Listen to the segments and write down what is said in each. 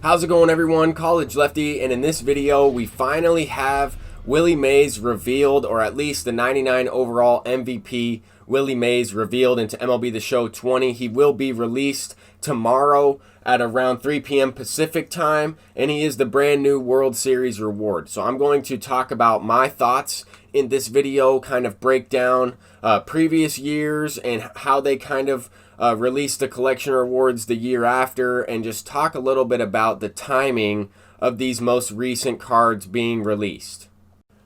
How's it going, everyone? College Lefty, and in this video we finally have Willie Mays revealed, or at least the 99 overall MVP Willie Mays revealed into MLB The Show 20. He will be released tomorrow at around 3 p.m. Pacific time, and he is the brand new World Series reward. So I'm going to talk about my thoughts in this video, kind of break down previous years and how they kind of released the collection rewards the year after, and just talk a little bit about the timing of these most recent cards being released.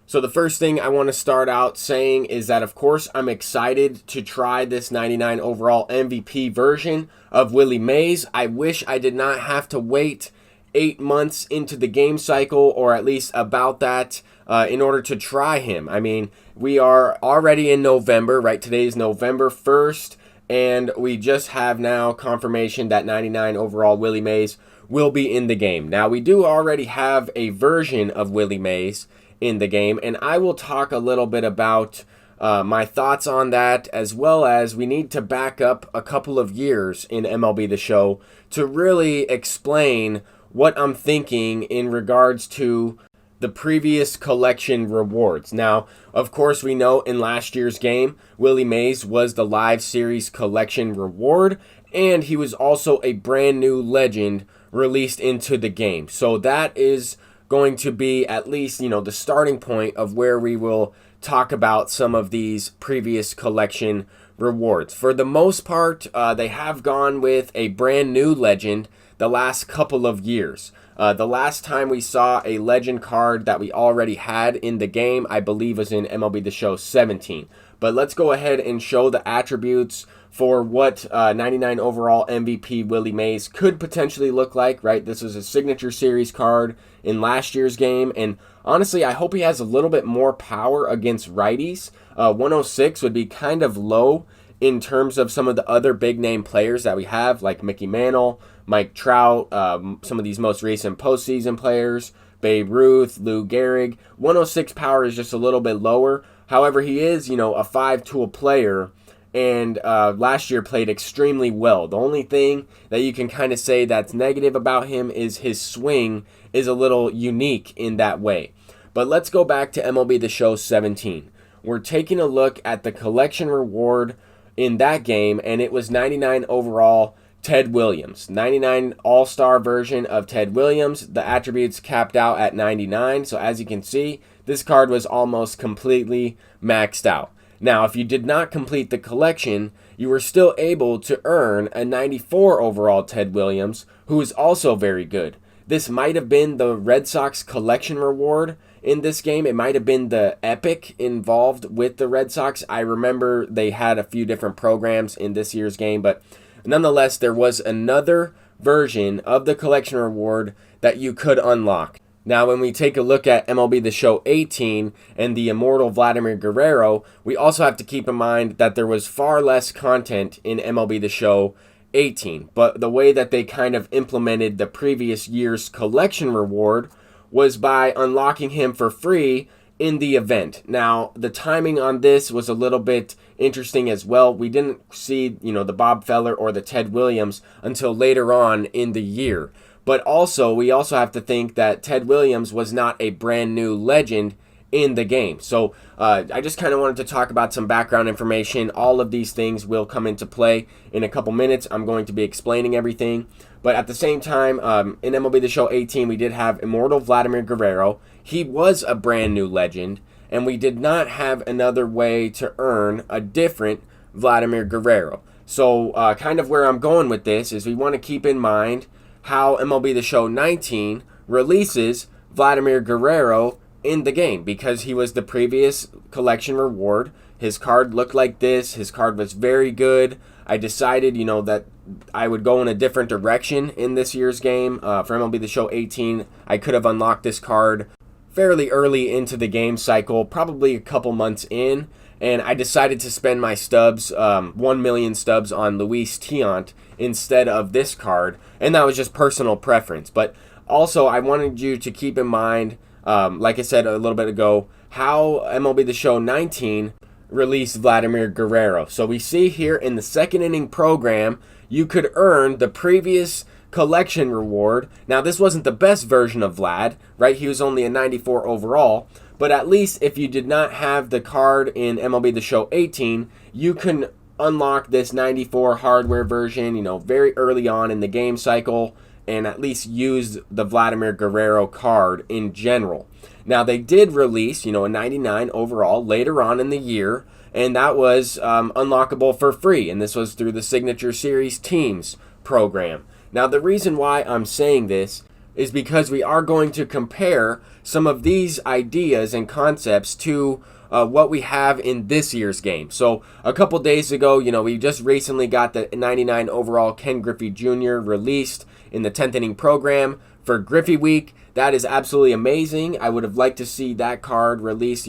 So the first thing I want to start out saying is that, of course, I'm excited to try this 99 overall MVP version of Willie Mays. I wish I did not have to wait 8 months into the game cycle, or at least about that, in order to try him. I mean, we are already in November, right? Today is November 1st. And we just have now confirmation that 99 overall Willie Mays will be in the game. Now, we do already have a version of Willie Mays in the game, and I will talk a little bit about my thoughts on that, as well as we need to back up a couple of years in MLB The Show to really explain what I'm thinking in regards to the previous collection rewards. Now, of course, we know in last year's game, Willie Mays was the live series collection reward, and he was also a brand new legend released into the game. So that is going to be at least, the starting point of where we will talk about some of these previous collection rewards. For the most part, they have gone with a brand new legend the last couple of years. The last time we saw a legend card that we already had in the game, I believe, was in MLB The Show 17. But let's go ahead and show the attributes for what 99 overall MVP Willie Mays could potentially look like, right? This is a signature series card in last year's game, and honestly, I hope he has a little bit more power against righties. 106 would be kind of low in terms of some of the other big name players that we have, like Mickey Mantle, Mike Trout, some of these most recent postseason players, Babe Ruth, Lou Gehrig. 106 power is just a little bit lower. However, he is, a 5-tool player, and last year played extremely well. The only thing that you can kind of say that's negative about him is his swing is a little unique in that way. But let's go back to MLB The Show 17. We're taking a look at the collection reward in that game, and it was 99 overall Ted Williams. 99 all-star version of Ted Williams. The attributes capped out at 99. So as you can see, this card was almost completely maxed out. Now, if you did not complete the collection, you were still able to earn a 94 overall Ted Williams, who is also very good. This might have been the Red Sox collection reward in this game. It might have been the Epic involved with the Red Sox. I remember they had a few different programs in this year's game, but nonetheless, there was another version of the collection reward that you could unlock. Now, when we take a look at MLB The Show 18 and the immortal Vladimir Guerrero, we also have to keep in mind that there was far less content in MLB The Show 18. But the way that they kind of implemented the previous year's collection reward was by unlocking him for free in the event. Now, the timing on this was a little bit interesting as well. We didn't see, the Bob Feller or the Ted Williams until later on in the year. But also, we also have to think that Ted Williams was not a brand new legend in the game. So I just kind of wanted to talk about some background information. All of these things will come into play in a couple minutes. I'm going to be explaining everything. But at the same time, in MLB The Show 18, we did have immortal Vladimir Guerrero. He was a brand new legend, and we did not have another way to earn a different Vladimir Guerrero. So kind of where I'm going with this is we want to keep in mind how MLB The Show 19 releases Vladimir Guerrero in the game, because he was the previous collection reward. His card looked like this. His card was very good. I decided, that I would go in a different direction in this year's game. For MLB The Show 18, I could have unlocked this card fairly early into the game cycle, probably a couple months in, and I decided to spend my stubs, 1 million stubs, on Luis Tiant instead of this card, and that was just personal preference. But also, I wanted you to keep in mind, like I said a little bit ago, how MLB The Show 19 released Vladimir Guerrero. So we see here in the second inning program, you could earn the previous collection reward. Now, this wasn't the best version of Vlad, right? He was only a 94 overall. But at least if you did not have the card in MLB The Show 18, you can unlock this 94 hardware version, very early on in the game cycle, and at least use the Vladimir Guerrero card in general. Now, they did release, a 99 overall later on in the year, and that was unlockable for free, and this was through the Signature Series Teams program. Now, the reason why I'm saying this is because we are going to compare some of these ideas and concepts to what we have in this year's game. So a couple days ago, we just recently got the 99 overall Ken Griffey Jr. released in the 10th inning program for Griffey Week. That is absolutely amazing. I would have liked to see that card released,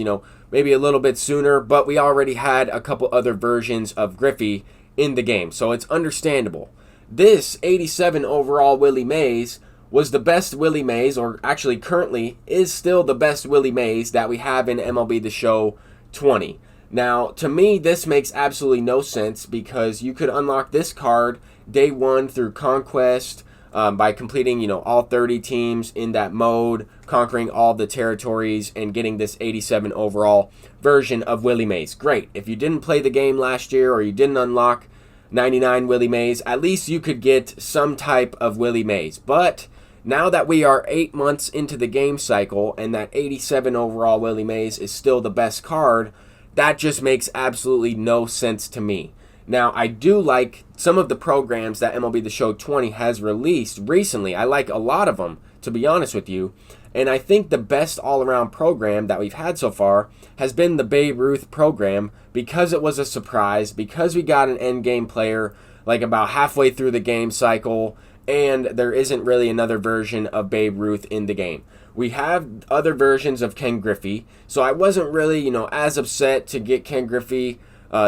maybe a little bit sooner, but we already had a couple other versions of Griffey in the game, so it's understandable. This 87 overall Willie Mays was the best Willie Mays, or actually currently is still the best Willie Mays that we have in MLB The Show 20. Now, to me, this makes absolutely no sense because you could unlock this card day one through Conquest by completing, all 30 teams in that mode, conquering all the territories, and getting this 87 overall version of Willie Mays. Great. If you didn't play the game last year or you didn't unlock 99 Willie Mays, at least you could get some type of Willie Mays. But now that we are 8 months into the game cycle and that 87 overall Willie Mays is still the best card, that just makes absolutely no sense to me. Now, I do like some of the programs that MLB The Show 20 has released recently. I like a lot of them, to be honest with you. And I think the best all-around program that we've had so far has been the Babe Ruth program because it was a surprise, because we got an endgame player like about halfway through the game cycle, and there isn't really another version of Babe Ruth in the game. We have other versions of Ken Griffey, so I wasn't really, as upset to get Ken Griffey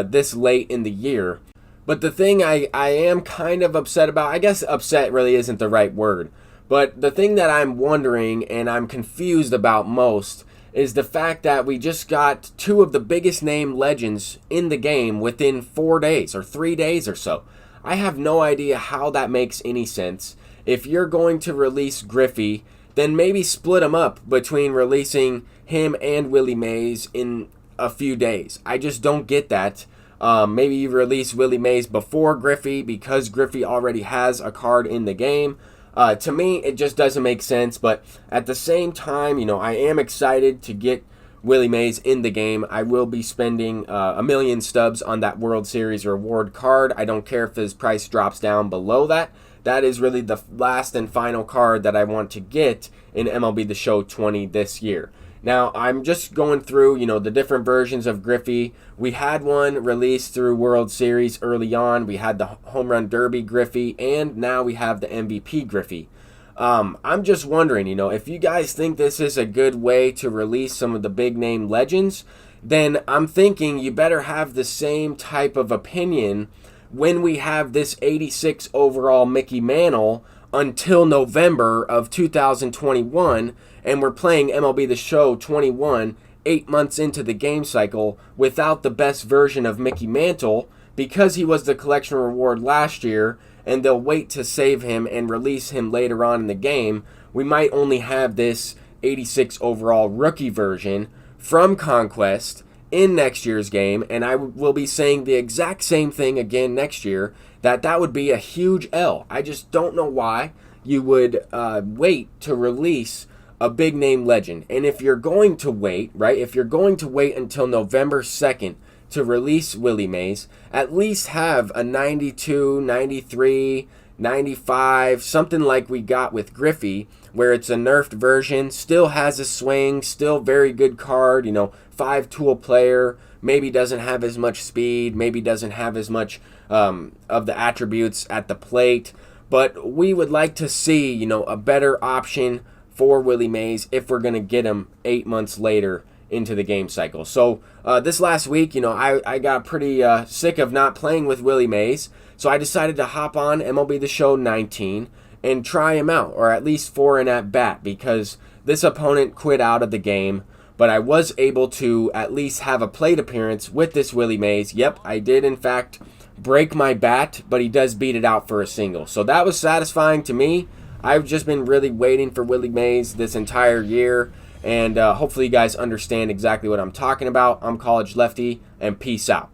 this late in the year. But the thing I am kind of upset about, I guess upset really isn't the right word, but the thing that I'm wondering and I'm confused about most is the fact that we just got two of the biggest name legends in the game within 4 days or 3 days or so. I have no idea how that makes any sense. If you're going to release Griffey, then maybe split them up between releasing him and Willie Mays in a few days. I just don't get that. Maybe you release Willie Mays before Griffey because Griffey already has a card in the game. To me, it just doesn't make sense. But at the same time, I am excited to get Willie Mays in the game. I will be spending a million stubs on that World Series reward card. I don't care if his price drops down below that. That is really the last and final card that I want to get in MLB The Show 20 this year. Now, I'm just going through, the different versions of Griffey. We had one released through World Series early on. We had the Home Run Derby Griffey, and now we have the MVP Griffey. I'm just wondering, if you guys think this is a good way to release some of the big name legends, then I'm thinking you better have the same type of opinion when we have this 86 overall Mickey Mantle until November of 2021, and we're playing MLB The Show 21 8 months into the game cycle without the best version of Mickey Mantle because he was the collection reward last year, and they'll wait to save him and release him later on in the game. We might only have this 86 overall rookie version from Conquest in next year's game, and I will be saying the exact same thing again next year, that would be a huge L. I just don't know why you would wait to release a big name legend. And if you're going to wait, right, if you're going to wait until November 2nd to release Willie Mays, at least have a 92, 93, 95, something like we got with Griffey, where it's a nerfed version, still has a swing, still very good card, 5-tool player, maybe doesn't have as much speed, maybe doesn't have as much of the attributes at the plate, but we would like to see, a better option for Willie Mays if we're going to get him 8 months later into the game cycle. So this last week, I got pretty sick of not playing with Willie Mays, so I decided to hop on MLB The Show 19 and try him out, or at least for an at-bat, because this opponent quit out of the game, but I was able to at least have a plate appearance with this Willie Mays. Yep, I did in fact break my bat, but he does beat it out for a single. So that was satisfying to me. I've just been really waiting for Willie Mays this entire year, and hopefully you guys understand exactly what I'm talking about. I'm College Lefty, and peace out.